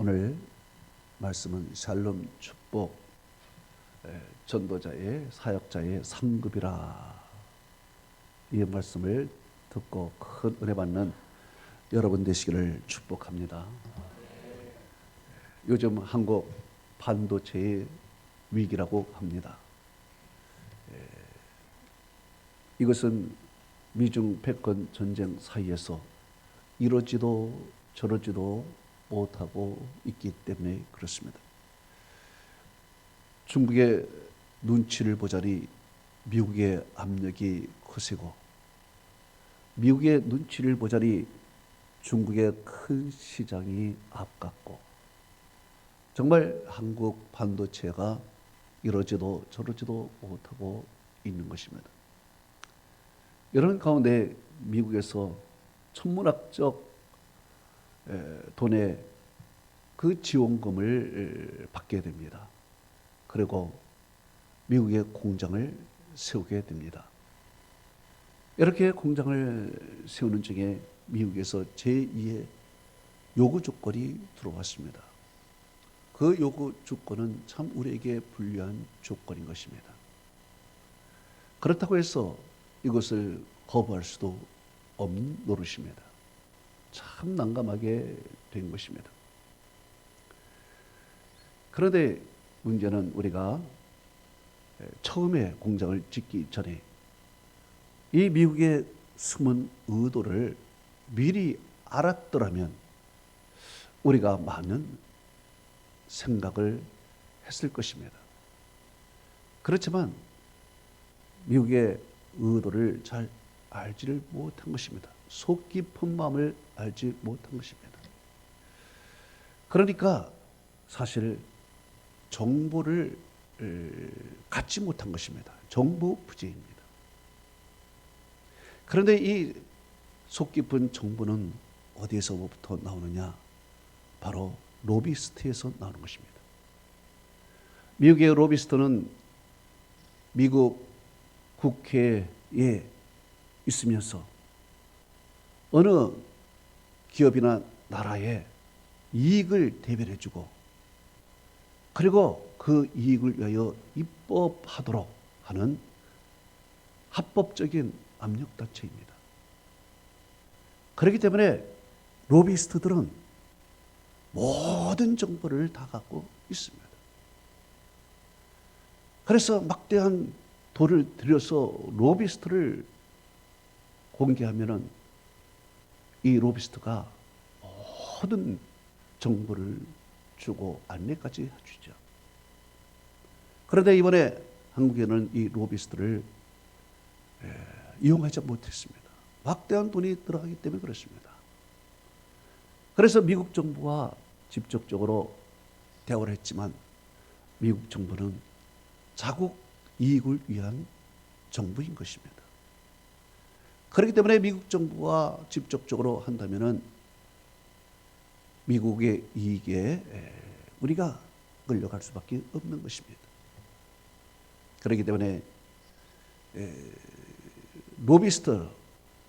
오늘 말씀은 샬롬 축복 전도자의 사역자의 상급이라, 이 말씀을 듣고 큰 은혜 받는 여러분 되시기를 축복합니다. 요즘 한국 반도체의 위기라고 합니다. 이것은 미중 패권 전쟁 사이에서 이러지도 저러지도 못하고 있기 때문에 그렇습니다. 중국의 눈치를 보자니 미국의 압력이 거세고, 미국의 눈치를 보자니 중국의 큰 시장이 앞갔고, 정말 한국 반도체가 이러지도 저러지도 못하고 있는 것입니다. 이런 가운데 미국에서 천문학적 돈의 그 지원금을 받게 됩니다. 그리고 미국의 공장을 세우게 됩니다. 이렇게 공장을 세우는 중에 미국에서 제2의 요구 조건이 들어왔습니다. 그 요구 조건은 참 우리에게 불리한 조건인 것입니다. 그렇다고 해서 이것을 거부할 수도 없는 노릇입니다. 참 난감하게 된 것입니다. 그런데 문제는 우리가 처음에 공장을 짓기 전에 이 미국의 숨은 의도를 미리 알았더라면 우리가 많은 생각을 했을 것입니다. 그렇지만 미국의 의도를 잘 알지를 못한 것입니다. 속 깊은 마음을 알지 못한 것입니다. 그러니까 사실 정보를 갖지 못한 것입니다. 정보 부재입니다. 그런데 이 속 깊은 정보는 어디에서부터 나오느냐? 바로 로비스트에서 나오는 것입니다. 미국의 로비스트는 미국 국회에 있으면서 어느 기업이나 나라의 이익을 대변해주고, 그리고 그 이익을 위하여 입법하도록 하는 합법적인 압력단체입니다. 그렇기 때문에 로비스트들은 모든 정보를 다 갖고 있습니다. 그래서 막대한 돈을 들여서 로비스트를 공개하면은 이 로비스트가 모든 정보를 주고 안내까지 해주죠. 그런데 이번에 한국에는 이 로비스트를 이용하지 못했습니다. 막대한 돈이 들어가기 때문에 그렇습니다. 그래서 미국 정부와 직접적으로 대화를 했지만 미국 정부는 자국 이익을 위한 정부인 것입니다. 그렇기 때문에 미국 정부와 직접적으로 한다면은 미국의 이익에 우리가 끌려갈 수밖에 없는 것입니다. 그렇기 때문에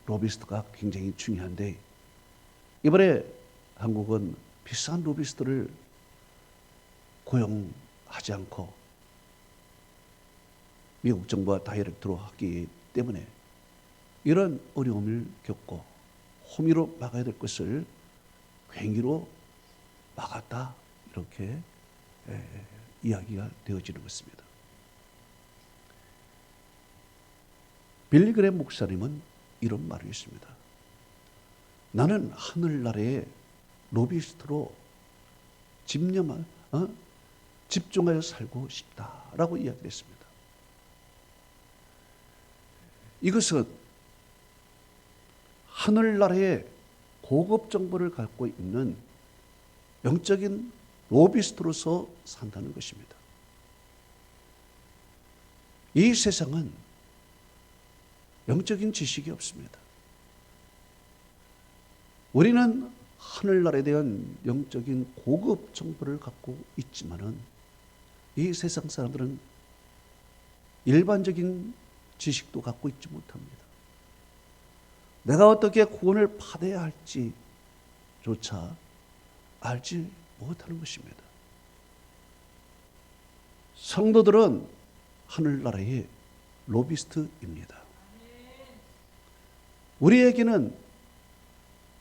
로비스트가 굉장히 중요한데, 이번에 한국은 비싼 로비스트를 고용하지 않고 미국 정부와 다이렉트로 하기 때문에 이런 어려움을 겪고 호미로 막아야 될 것을 괭이로 막았다, 이렇게 이야기가 되어지는 것입니다. 빌리 그레이엄 목사님은 이런 말을 했습니다. 나는 하늘나라의 로비스트로 집중하여 살고 싶다라고 이야기를 했습니다. 이것은 하늘나라의 고급 정보를 갖고 있는 영적인 로비스트로서 산다는 것입니다. 이 세상은 영적인 지식이 없습니다. 우리는 하늘나라에 대한 영적인 고급 정보를 갖고 있지만은 이 세상 사람들은 일반적인 지식도 갖고 있지 못합니다. 내가 어떻게 구원을 받아야 할지조차 알지 못하는 것입니다. 성도들은 하늘나라의 로비스트입니다. 우리에게는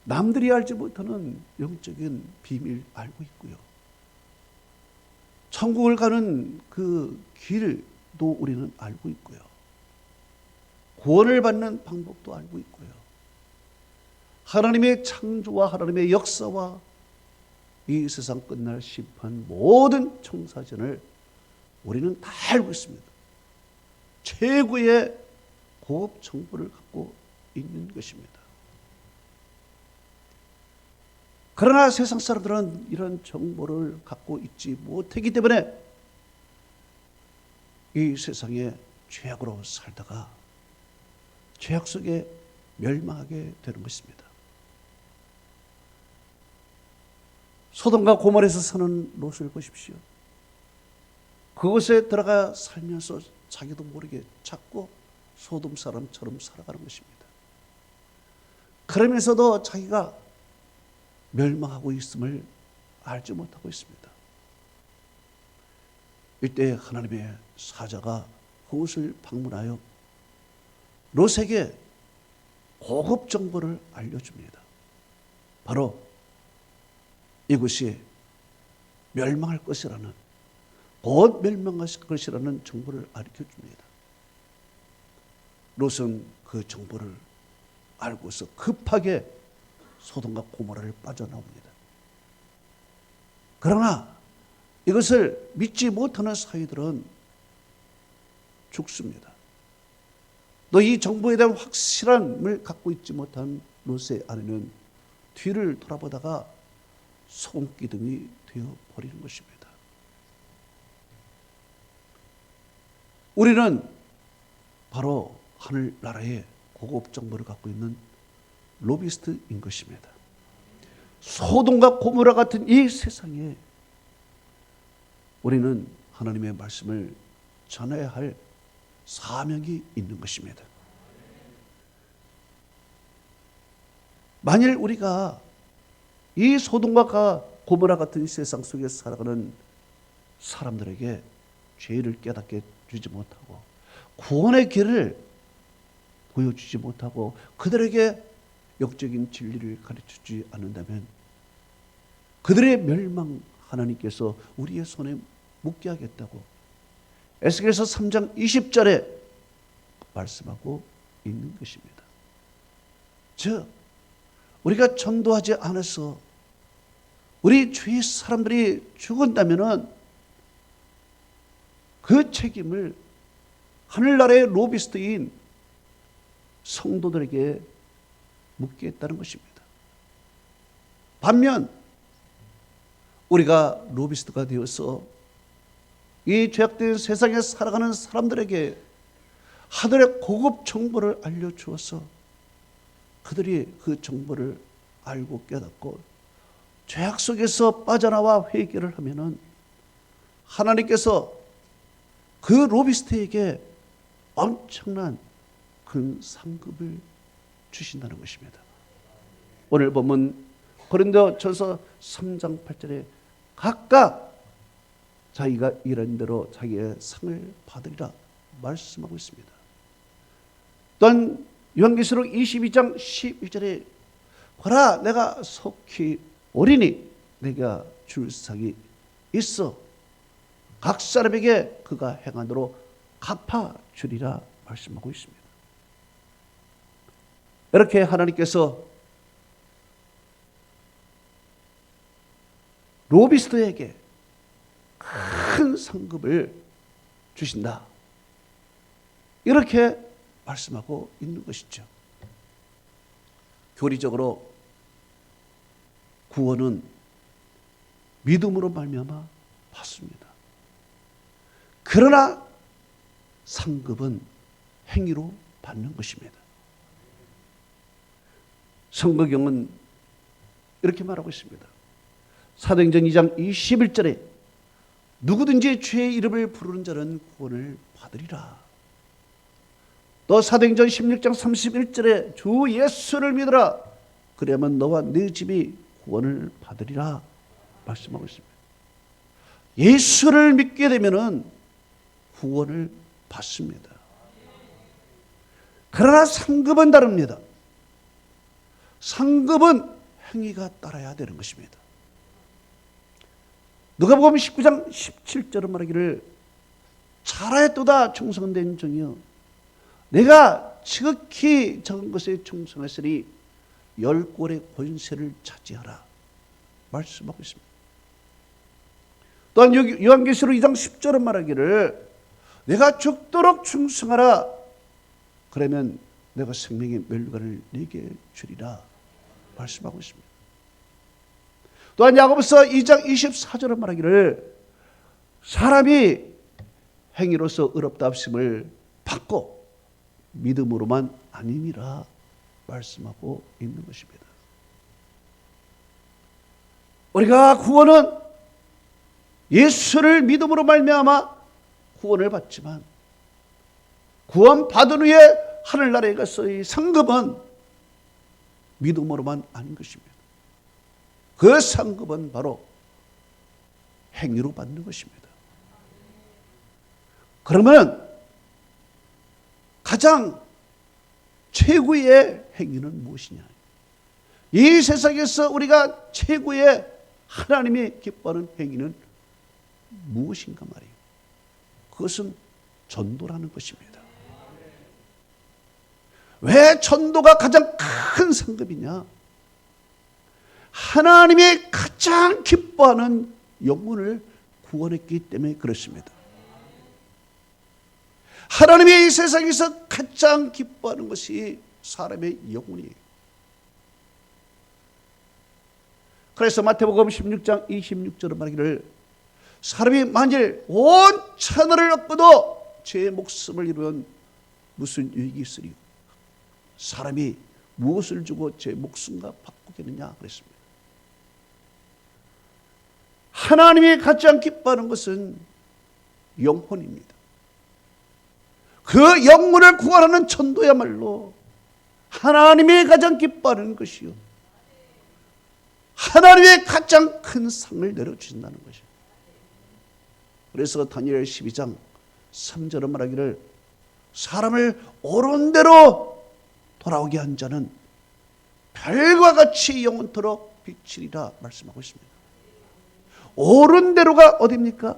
남들이 알지 못하는 영적인 비밀 알고 있고요. 천국을 가는 그 길도 우리는 알고 있고요. 구원을 받는 방법도 알고 있고요. 하나님의 창조와 하나님의 역사와 이 세상 끝날 심판 모든 청사전을 우리는 다 알고 있습니다. 최고의 고급 정보를 갖고 있는 것입니다. 그러나 세상 사람들은 이런 정보를 갖고 있지 못하기 때문에 이 세상에 죄악으로 살다가 죄악 속에 멸망하게 되는 것입니다. 소돔과 고모라에서 사는 롯을 보십시오. 그곳에 들어가 살면서 자기도 모르게 자꾸 소돔 사람처럼 살아가는 것입니다. 그러면서도 자기가 멸망하고 있음을 알지 못하고 있습니다. 이때 하나님의 사자가 그곳을 방문하여 롯에게 고급 정보를 알려줍니다. 바로 이곳이 멸망할 것이라는, 곧 멸망할 것이라는 정보를 알려줍니다. 롯은 그 정보를 알고서 급하게 소돔과 고모라를 빠져나옵니다. 그러나 이것을 믿지 못하는 사위들은 죽습니다. 또 이 정보에 대한 확실함을 갖고 있지 못한 롯의 아내는 뒤를 돌아보다가 손기둥이 되어버리는 것입니다. 우리는 바로 하늘나라의 고급 정보를 갖고 있는 로비스트인 것입니다. 소돔과 고모라 같은 이 세상에 우리는 하나님의 말씀을 전해야 할 사명이 있는 것입니다. 만일 우리가 이 소돔과 고모라 같은 세상 속에 살아가는 사람들에게 죄를 깨닫게 주지 못하고 구원의 길을 보여주지 못하고 그들에게 영적인 진리를 가르쳐주지 않는다면 그들의 멸망 하나님께서 우리의 손에 묻게 하겠다고 에스겔서 3장 20절에 말씀하고 있는 것입니다. 즉 우리가 전도하지 않아서 우리 주위 사람들이 죽은다면 그 책임을 하늘나라의 로비스트인 성도들에게 묻게 했다는 것입니다. 반면 우리가 로비스트가 되어서 이 죄악된 세상에 살아가는 사람들에게 하늘의 고급 정보를 알려주어서 그들이 그 정보를 알고 깨닫고 죄악 속에서 빠져나와 회개를 하면은 하나님께서 그 로비스트에게 엄청난 큰 상급을 주신다는 것입니다. 오늘 보면 고린도전서 3장 8절에 각각 자기가 일한 대로 자기의 상을 받으리라 말씀하고 있습니다. 또한 요한계시록 22장 11절에 보라 내가 속히 오리니 내가 줄 상이 있어 각 사람에게 그가 행한 대로 갚아주리라 말씀하고 있습니다. 이렇게 하나님께서 로비스트에게 큰 상급을 주신다. 이렇게 말씀하고 있는 것이죠. 교리적으로 구원은 믿음으로 말미암아 받습니다. 그러나 상급은 행위로 받는 것입니다. 성경은 이렇게 말하고 있습니다. 사도행전 2장 21절에 누구든지 주의 이름을 부르는 자는 구원을 받으리라. 또 사도행전 16장 31절에 주 예수를 믿으라. 그래야만 너와 네 집이 구원을 받으리라 말씀하고 있습니다. 예수를 믿게 되면은 구원을 받습니다. 그러나 상급은 다릅니다. 상급은 행위가 따라야 되는 것입니다. 누가복음 19장 17절은 말하기를 잘하였도다 충성된 종이여 내가 지극히 적은 것에 충성했으니 10골의 권세를 차지하라 말씀하고 있습니다. 또한 요한계시록 2장 10절은 말하기를 내가 죽도록 충성하라 그러면 내가 생명의 멸류관을 네게 주리라 말씀하고 있습니다. 또한 야고보서 2장 24절은 말하기를 사람이 행위로서 의롭다 하심을 받고 믿음으로만 아니니라 말씀하고 있는 것입니다. 우리가 구원은 예수를 믿음으로 말미암아 구원을 받지만 구원 받은 후에 하늘나라에 가서의 상급은 믿음으로만 아닌 것입니다. 그 상급은 바로 행위로 받는 것입니다. 그러면 가장 최고의 행위는 무엇이냐? 이 세상에서 우리가 최고의 하나님이 기뻐하는 행위는 무엇인가 말이에요. 그것은 전도라는 것입니다. 왜 전도가 가장 큰 상급이냐? 하나님이 가장 기뻐하는 영혼을 구원했기 때문에 그렇습니다. 하나님이 이 세상에서 가장 기뻐하는 것이 사람의 영혼이에요. 그래서 마태복음 16장 26절은 말하기를 사람이 만일 온 천하를 얻고도 제 목숨을 잃으면 무슨 유익이 있으리요? 사람이 무엇을 주고 제 목숨과 바꾸겠느냐 그랬습니다. 하나님이 가장 기뻐하는 것은 영혼입니다. 그 영혼을 구원하는 전도야말로 하나님이 가장 기뻐하는 것이요 하나님의 가장 큰 상을 내려주신다는 것이요. 그래서 다니엘 12장 3절은 말하기를 사람을 옳은 대로 돌아오게 한 자는 별과 같이 영원토록 비치리라 말씀하고 있습니다. 옳은 대로가 어디입니까?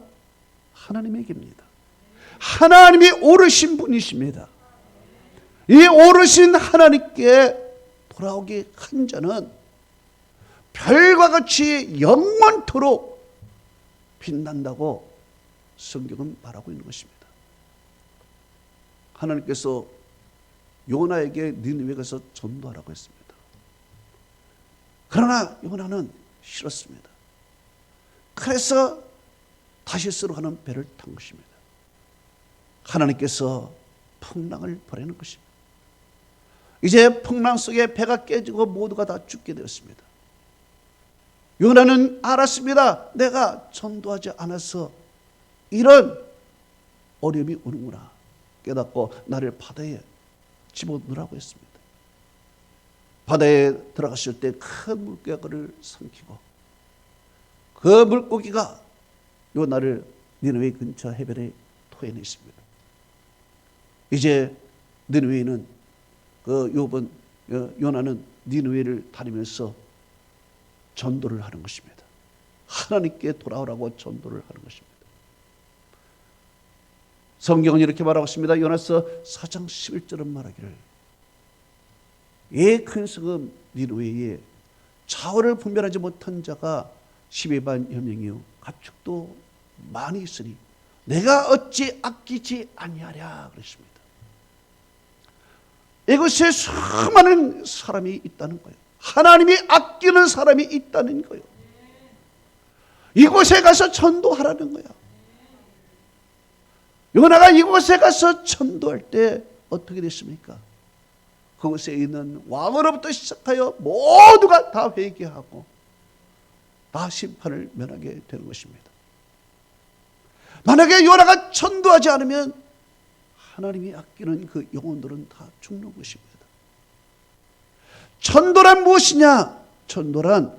하나님에게입니다. 하나님이 오르신 분이십니다. 이 오르신 하나님께 돌아오게 한 자는 별과 같이 영원토록 빛난다고 성경은 말하고 있는 것입니다. 하나님께서 요나에게 니느웨 가서 전도하라고 했습니다. 그러나 요나는 싫었습니다. 그래서 다시스로 가는 배를 탄 것입니다. 하나님께서 풍랑을 보내는 것입니다. 이제 풍랑 속에 배가 깨지고 모두가 다 죽게 되었습니다. 요나는 알았습니다. 내가 전도하지 않아서 이런 어려움이 오는구나 깨닫고 나를 바다에 집어넣으라고 했습니다. 바다에 들어갔을 때 큰 물고기가 그를 삼키고 그 물고기가 요나를 니느웨 근처 해변에 토해냈습니다. 이제 니느웨는 요나는 니느웨를 다니면서 전도를 하는 것입니다. 하나님께 돌아오라고 전도를 하는 것입니다. 성경은 이렇게 말하고 있습니다. 요나서 4장 11절은 말하기를 이 큰 성읍 니느웨에 자원을 분별하지 못한 자가 10만 여명이요 가축도 많이 있으니 내가 어찌 아끼지 아니하랴 그랬습니다. 이곳에 수많은 사람이 있다는 거예요. 하나님이 아끼는 사람이 있다는 거예요. 이곳에 가서 전도하라는 거야. 요나가 이곳에 가서 전도할 때 어떻게 됐습니까? 그곳에 있는 왕으로부터 시작하여 모두가 다 회개하고 다 심판을 면하게 되는 것입니다. 만약에 요나가 전도하지 않으면 하나님이 아끼는 그 영혼들은 다 죽는 것입니다. 전도란 무엇이냐? 전도란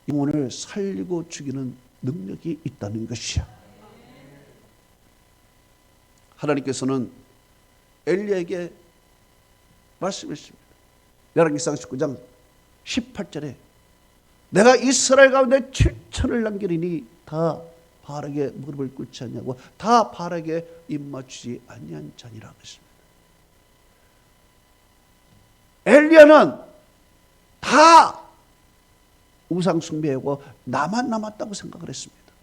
영혼을 살리고 죽이는 능력이 있다는 것이야. 하나님께서는 엘리야에게 말씀했습니다. 열왕기상 19장 18절에 내가 이스라엘 가운데 7천을 남기리니 다 바알에게 무릎을 꿇지 않냐고, 다 바알에게 입맞추지 아니한 자니라 그랬습니다. 엘리야는 다 우상 숭배하고 나만 남았다고 생각을 했습니다.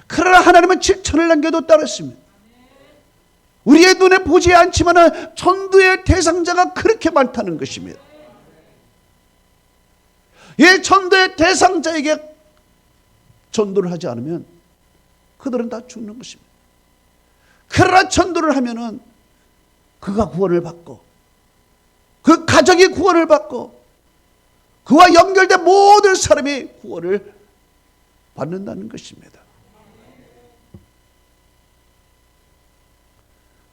그러나 하나님은 7천을 남겨뒀다 그랬습니다. 우리의 눈에 보지 않지만 전도의 대상자가 그렇게 많다는 것입니다. 이 전도의 대상자에게 전도를 하지 않으면 그들은 다 죽는 것입니다. 그러나 전도를 하면은 그가 구원을 받고 그 가족이 구원을 받고 그와 연결된 모든 사람이 구원을 받는다는 것입니다.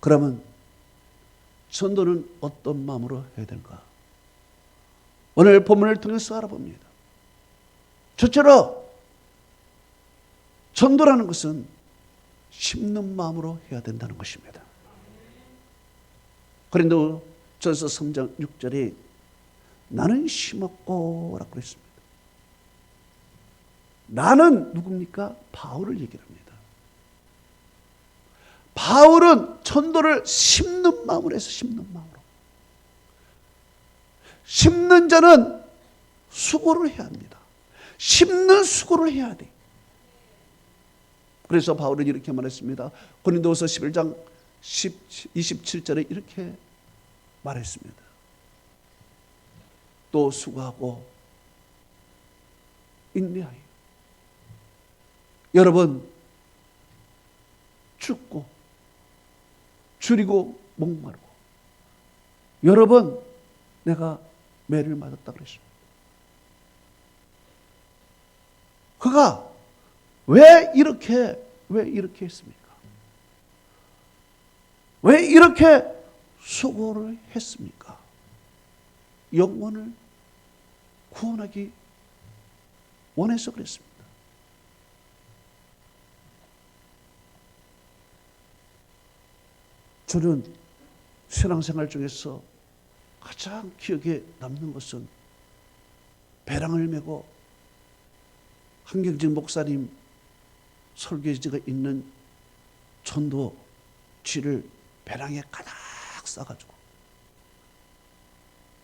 그러면 전도는 어떤 마음으로 해야 되는가? 오늘 본문을 통해서 알아봅니다. 첫째로 전도라는 것은 심는 마음으로 해야 된다는 것입니다. 고린도전서 3장 6절에 나는 심었고 라고 그랬습니다. 나는 누굽니까? 바울을 얘기합니다. 바울은 전도를 심는 마음으로 해서 심는 마음으로. 심는 자는 수고를 해야 합니다. 심는 수고를 해야 돼. 그래서 바울은 이렇게 말했습니다. 고린도후서 11장 27절에 이렇게 말했습니다. 또 수고하고 인내하여 여러분 죽고 줄이고 목마르고 여러 번 내가 매를 맞았다 그랬습니다. 그가 왜 이렇게 했습니까? 왜 이렇게 수고를 했습니까? 영혼을 구원하기 원해서 그랬습니다. 저는 신앙생활 중에서 가장 기억에 남는 것은 배랑을 메고 한경진 목사님 설교지가 있는 전도지를 배랑에 가득 싸가지고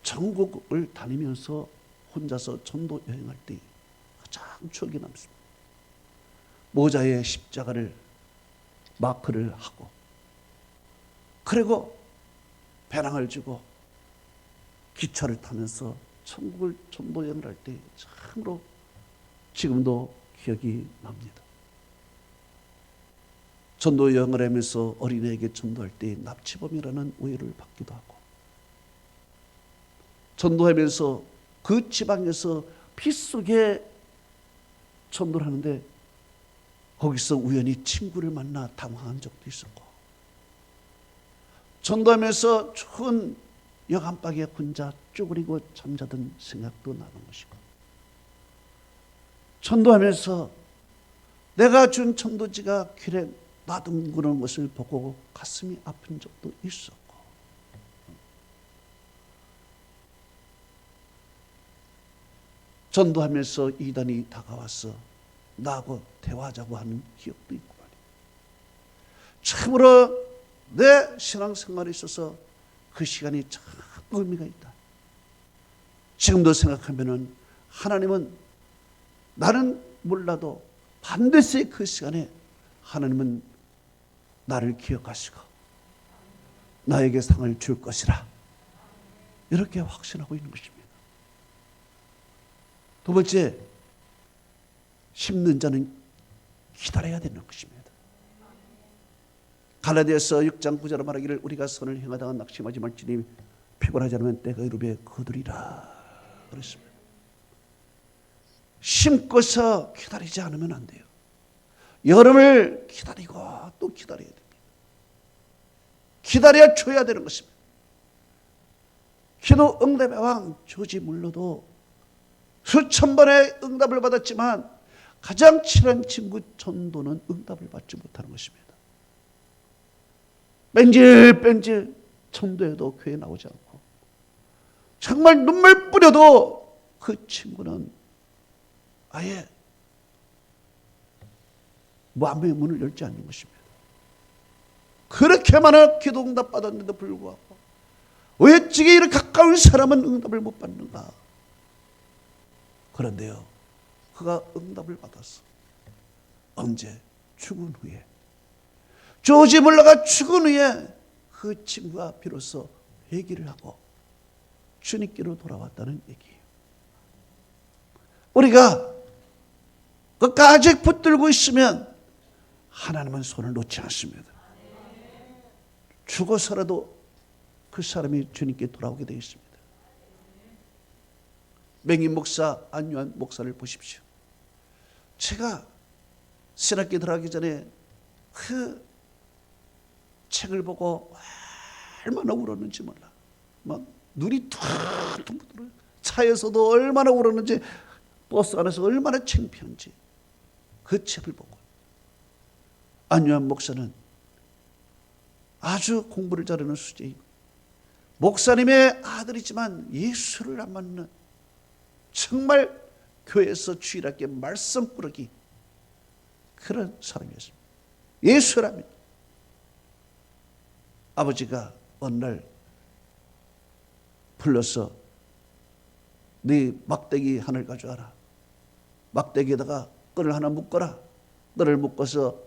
전국을 다니면서 혼자서 전도 여행할 때 가장 추억이 남습니다. 모자에 십자가를 마크를 하고 그리고 배낭을 쥐고 기차를 타면서 천국을 전도 여행을 할 때 참으로 지금도 기억이 납니다. 전도 여행을 하면서 어린애에게 전도할 때 납치범이라는 오해를 받기도 하고 전도하면서 그 지방에서 빗속에 전도를 하는데 거기서 우연히 친구를 만나 당황한 적도 있었고 전도하면서 추운 여간박에 혼자 쪼그리고 잠자던 생각도 나는 것이고 전도하면서 내가 준 전도지가 길에 나둥그런 것을 보고 가슴이 아픈 적도 있었고 전도하면서 이단이 다가와서 나하고 대화하자고 하는 기억도 있고 말이에요. 참으로 내 신앙생활에 있어서 그 시간이 참 의미가 있다. 지금도 생각하면은 하나님은 나는 몰라도 반드시 그 시간에 하나님은 나를 기억하시고 나에게 상을 줄 것이라 이렇게 확신하고 있는 것입니다. 두 번째, 심는 자는 기다려야 되는 것입니다. 갈라디아서 6장 9절에 말하기를 우리가 선을 행하다가 낙심하지 말지니 피곤하지 않으면 때가 이르되 거두리라 그랬습니다. 심고서 기다리지 않으면 안 돼요. 여름을 기다리고 또 기다려야 됩니다. 기다려 줘야 되는 것입니다. 기도 응답의 왕 조지 물러도 수천 번의 응답을 받았지만 가장 친한 친구 전도는 응답을 받지 못하는 것입니다. 뺀질뺀질 전도해도 교회 나오지 않고 정말 눈물 뿌려도 그 친구는 아예 마음의 문을 열지 않는 것입니다. 그렇게 많은 기도 응답 받았는데도 불구하고 왜 찌개 이렇게 가까운 사람은 응답을 못 받는가? 그런데요, 그가 응답을 받았어. 언제? 죽은 후에. 조지 물러가 죽은 후에 그 친구가 비로소 회개를 하고 주님께로 돌아왔다는 얘기예요. 우리가 끝까지 붙들고 있으면 하나님은 손을 놓지 않습니다. 죽어서라도 그 사람이 주님께 돌아오게 되어 있습니다. 맹인 목사 안유한 목사를 보십시오. 제가 신학교 들어가기 전에 그 책을 보고 얼마나 울었는지 몰라. 막 눈이 툭툭 들어요. 차에서도 얼마나 울었는지, 버스 안에서 얼마나 창피한지 그 책을 보고. 안유한 목사는 아주 공부를 잘하는 수재이고 목사님의 아들이지만 예수를 안 믿는 정말 교회에서 주일학교 말씀 꾸러기 그런 사람이었습니다. 예수라면 아버지가 어느 날 불러서 네 막대기 하나를 가져와라. 막대기에다가 끈을 하나 묶어라. 끈을 묶어서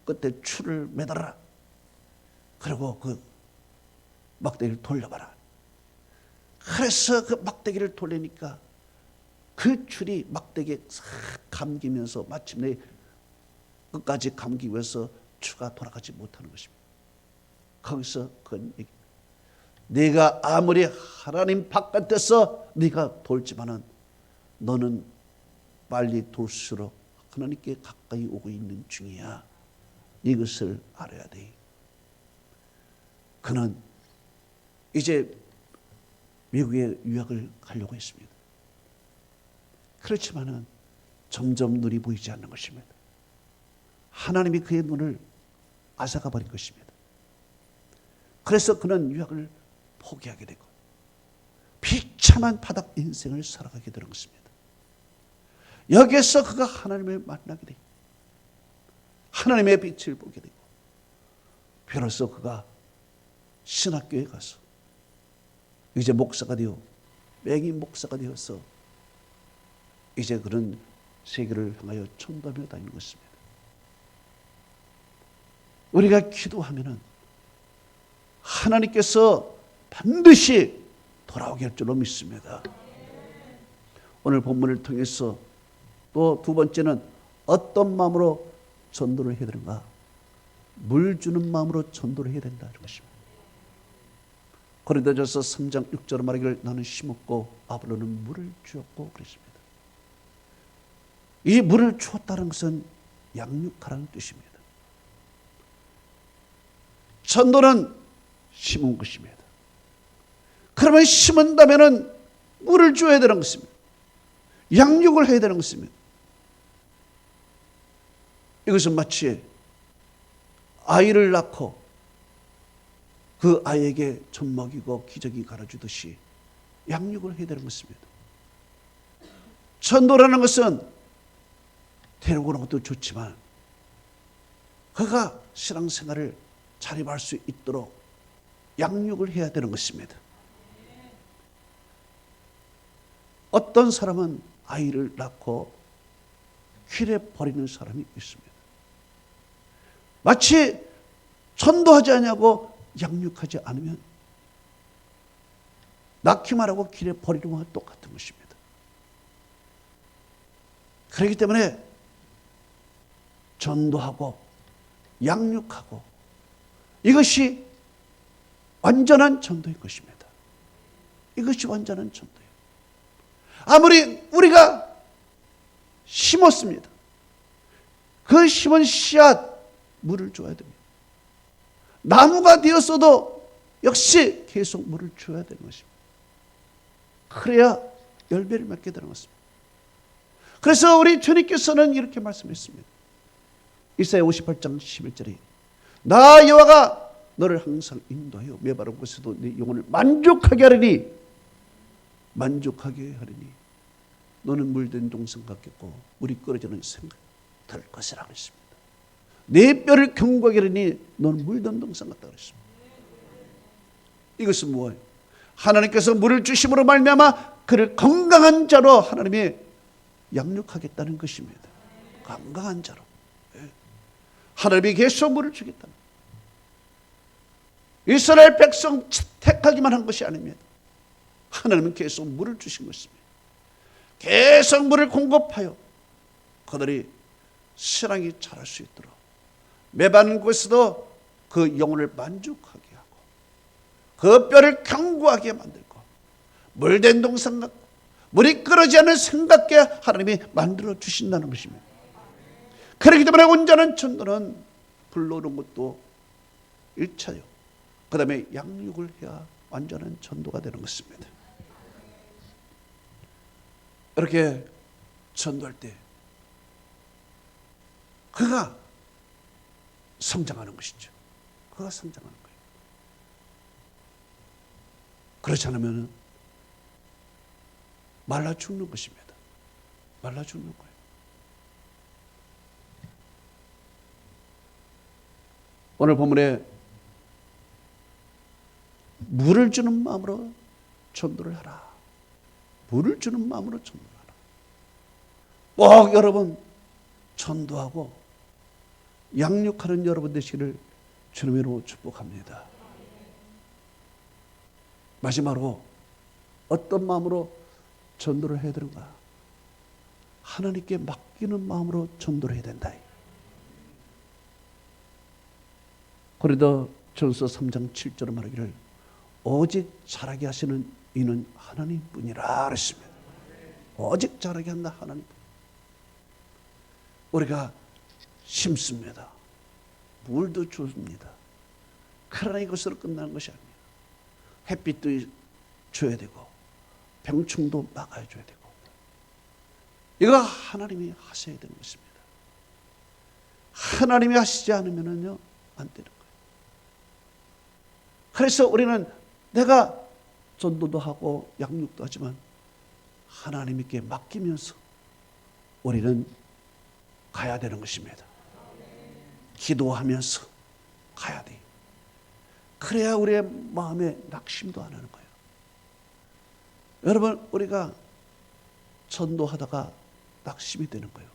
끝에 줄을 매달아라. 그리고 그 막대기를 돌려봐라. 그래서 그 막대기를 돌리니까 그 줄이 막대기에 싹 감기면서 마침내 끝까지 감기 위해서 추가 돌아가지 못하는 것입니다. 거기서 그건 얘기. 네가 아무리 하나님 바깥에서 네가 돌지만은 너는 빨리 돌수록 하나님께 가까이 오고 있는 중이야. 이것을 알아야 돼. 그는 이제 미국에 유학을 가려고 했습니다. 그렇지만은 점점 눈이 보이지 않는 것입니다. 하나님이 그의 눈을 앗아가 버린 것입니다. 그래서 그는 유학을 포기하게 되고 비참한 바닥 인생을 살아가게 되는 것입니다. 여기에서 그가 하나님을 만나게 되고 하나님의 빛을 보게 되고 비로소 그가 신학교에 가서 이제 목사가 되어 맹인 목사가 되어서 이제 그런 세계를 향하여 전도하며 다니는 것입니다. 우리가 기도하면은 하나님께서 반드시 돌아오게 할 줄로 믿습니다. 오늘 본문을 통해서 또 두 번째는 어떤 마음으로 전도를 해야 되는가? 물 주는 마음으로 전도를 해야 된다는 것입니다. 고린도전서 3장 6절에 말하기를 나는 심었고 아볼로는 물을 주었고 그랬습니다. 이 물을 주었다는 것은 양육하라는 뜻입니다. 전도는 심은 것입니다. 그러면 심은다면은 물을 줘야 되는 것입니다. 양육을 해야 되는 것입니다. 이것은 마치 아이를 낳고 그 아이에게 젖 먹이고 기저귀 갈아주듯이 양육을 해야 되는 것입니다. 전도라는 것은 데려오는 것도 좋지만 그가 신앙생활을 자립할 수 있도록 양육을 해야 되는 것입니다. 어떤 사람은 아이를 낳고 길에 버리는 사람이 있습니다. 마치 전도하지 않냐고 양육하지 않으면 낳기만 하고 길에 버리는 것과 똑같은 것입니다. 그렇기 때문에 전도하고 양육하고 이것이 완전한 전도인 것입니다. 이것이 완전한 전도예요. 아무리 우리가 심었습니다. 그 심은 씨앗 물을 줘야 됩니다. 나무가 되었어도 역시 계속 물을 줘야 되는 것입니다. 그래야 열매를 맺게 되는 것입니다. 그래서 우리 주님께서는 이렇게 말씀했습니다. 이사야 58장 11절에 나 여호와가 너를 항상 인도하여 메바른 곳에도 네 영혼을 만족하게 하리니 너는 물된 동상 같겠고 물이 끓어지는 생각 될 것이라고 했습니다. 내 뼈를 견고하게 하리니 너는 물든 동상 같다 그랬습니다. 이것은 뭐예요? 하나님께서 물을 주심으로 말미암아 그를 건강한 자로 하나님이 양육하겠다는 것입니다. 건강한 자로. 하나님이 계속 물을 주겠다. 이스라엘 백성 택하기만 한 것이 아닙니다. 하나님은 계속 물을 주신 것입니다. 계속 물을 공급하여 그들이 신앙이 자랄 수 있도록 메바른 곳에서도 그 영혼을 만족하게 하고 그 뼈를 견고하게 만들고 물된 동상 같고 물이 끓어지 않는 생각게 하나님이 만들어 주신다는 것입니다. 그렇기 때문에 온전한 전도는 불러오는 것도 1차요. 그 다음에 양육을 해야 완전한 전도가 되는 것입니다. 이렇게 전도할 때 그가 성장하는 것이죠. 그가 성장하는 거예요. 그렇지 않으면 말라 죽는 것입니다. 말라 죽는 거예요. 오늘 본문에 물을 주는 마음으로 전도를 하라. 물을 주는 마음으로 전도를 하라. 꼭 여러분 전도하고 양육하는 여러분 되시기를 주님으로 축복합니다. 마지막으로 어떤 마음으로 전도를 해야 되는가? 하나님께 맡기는 마음으로 전도를 해야 된다. 고린도전서 3장 7절에 말하기를 오직 자라게 하시는 이는 하나님뿐이라 그랬습니다. 오직 자라게 한다 하나님뿐. 우리가 심습니다. 물도 줍니다. 그러나 이것으로 끝나는 것이 아닙니다. 햇빛도 줘야 되고 병충도 막아줘야 되고 이거 하나님이 하셔야 되는 것입니다. 하나님이 하시지 않으면요 안 되는 거예요. 그래서 우리는 내가 전도도 하고 양육도 하지만 하나님께 맡기면서 우리는 가야 되는 것입니다. 기도하면서 가야 돼요. 그래야 우리의 마음에 낙심도 안 하는 거예요. 여러분 우리가 전도하다가 낙심이 되는 거예요.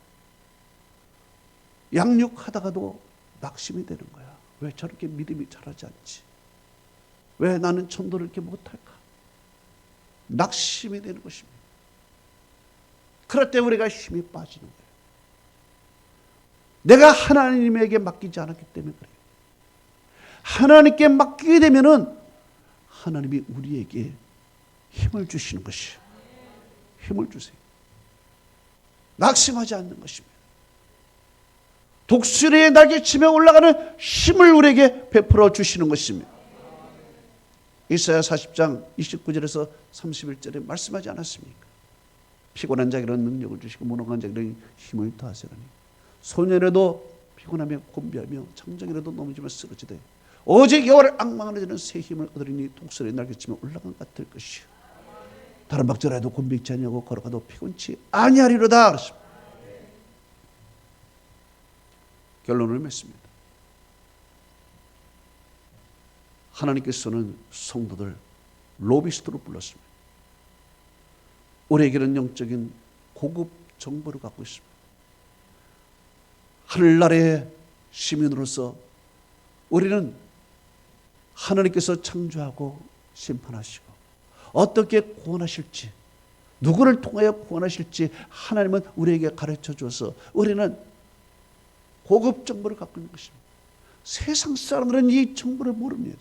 양육하다가도 낙심이 되는 거야. 왜 저렇게 믿음이 자라지 않지? 왜 나는 전도를 이렇게 못할까? 낙심이 되는 것입니다. 그럴 때 우리가 힘이 빠지는 거예요. 내가 하나님에게 맡기지 않았기 때문에 그래요. 하나님께 맡기게 되면은 하나님이 우리에게 힘을 주시는 것이에요. 힘을 주세요. 낙심하지 않는 것입니다. 독수리의 날개치며 올라가는 힘을 우리에게 베풀어 주시는 것입니다. 이사야 40장 29절에서 31절에 말씀하지 않았습니까? 피곤한 자에게는 능력을 주시고 무능한 자에게는 힘을 더하시라니 소년에도 피곤하며 곤비하며 장정이라도 넘어지면 쓰러지되 오직 여호와를 앙망하는 자는 새 힘을 얻으리니 독수리의 날개치며 올라간 것 같을 것이요 다른 박자라도 곤비치 아니하고 걸어가도 피곤치 아니하리로다 그랬습니다. 결론을 맺습니다. 하나님께서는 성도들 로비스트로 불렀습니다. 우리에게는 영적인 고급 정보를 갖고 있습니다. 하늘나라의 시민으로서 우리는 하나님께서 창조하고 심판하시고 어떻게 구원하실지 누구를 통하여 구원하실지 하나님은 우리에게 가르쳐 주어서 우리는 고급 정보를 갖고 있는 것입니다. 세상 사람들은 이 정보를 모릅니다.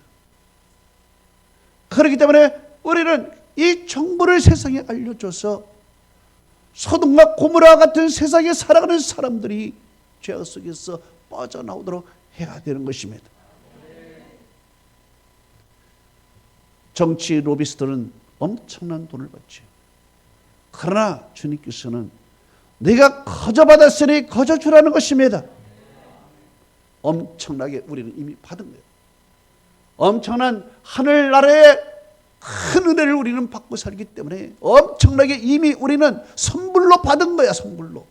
그렇기 때문에 우리는 이 정보를 세상에 알려줘서 소돔과 고모라 같은 세상에 살아가는 사람들이 죄악 속에서 빠져나오도록 해야 되는 것입니다. 정치 로비스트는 엄청난 돈을 받죠. 그러나 주님께서는 네가 거저 받았으니 거저 주라는 것입니다. 엄청나게 우리는 이미 받은 거예요. 엄청난 하늘나라의 큰 은혜를 우리는 받고 살기 때문에 엄청나게 이미 우리는 선불로 받은 거야. 선불로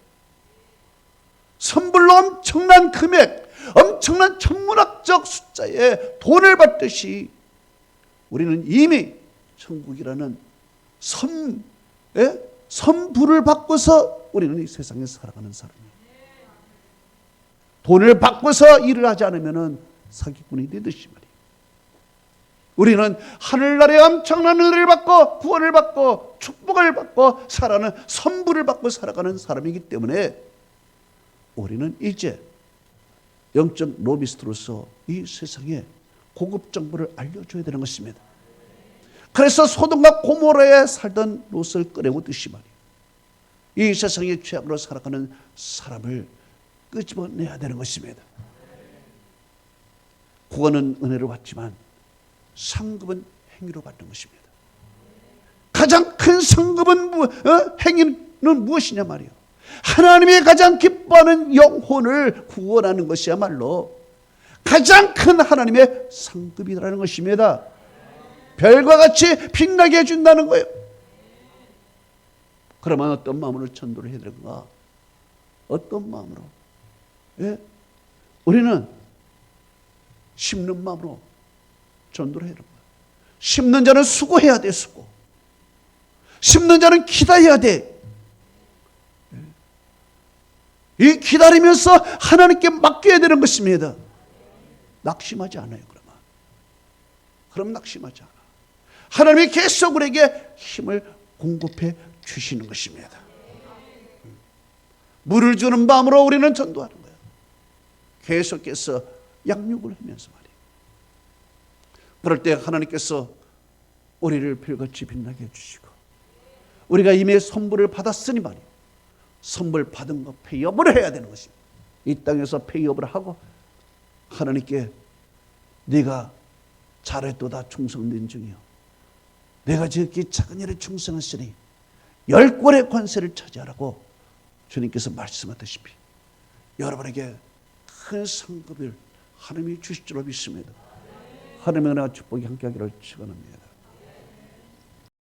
엄청난 금액, 엄청난 천문학적 숫자의 돈을 받듯이 우리는 이미 천국이라는 선불을 받고서 우리는 이 세상에 살아가는 사람이에요. 돈을 받고서 일을 하지 않으면 사기꾼이 되듯이 말이에요. 우리는 하늘나라의 엄청난 은혜를 받고 구원을 받고 축복을 받고 살아가는 선불을 받고 살아가는 사람이기 때문에 우리는 이제 영적 로비스트로서 이 세상에 고급 정보를 알려줘야 되는 것입니다. 그래서 소돔과 고모라에 살던 롯을 꺼내오듯이 말이에요. 이 세상의 죄악으로 살아가는 사람을 끄집어내야 되는 것입니다. 구원은 은혜로 받지만 상급은 행위로 받는 것입니다. 가장 큰 상급은 행위는 무엇이냐 말이에요. 하나님이 가장 기뻐하는 영혼을 구원하는 것이야말로 가장 큰 하나님의 상급이라는 것입니다. 별과 같이 빛나게 해준다는 거예요. 그러면 어떤 마음으로 전도를 해야 되는가? 어떤 마음으로? 우리는 심는 마음으로 전도를 해야 됩니다. 심는 자는 수고해야 돼. 수고. 심는 자는 기다려야 돼. 이 기다리면서 하나님께 맡겨야 되는 것입니다. 낙심하지 않아요. 그럼 낙심하지 않아. 하나님이 계속 우리에게 힘을 공급해 주시는 것입니다. 물을 주는 마음으로 우리는 전도하는 거예요. 계속해서 양육을 하면서 말이에요. 그럴 때 하나님께서 우리를 별같이 빛나게 해주시고 우리가 이미 선물을 받았으니 말이에요. 선물 받은 거 페이업을 해야 되는 것입니다. 이 땅에서 페이업을 하고 하나님께 네가 잘했도다 충성된 중이요 내가 지극히 작은 일에 충성했으니 10권의 관세를 차지하라고 주님께서 말씀하셨다시피 여러분에게 큰 상급을 하나님이 주실 줄로 믿습니다. 하나님의 은혜와 축복이 함께하기를 축원합니다.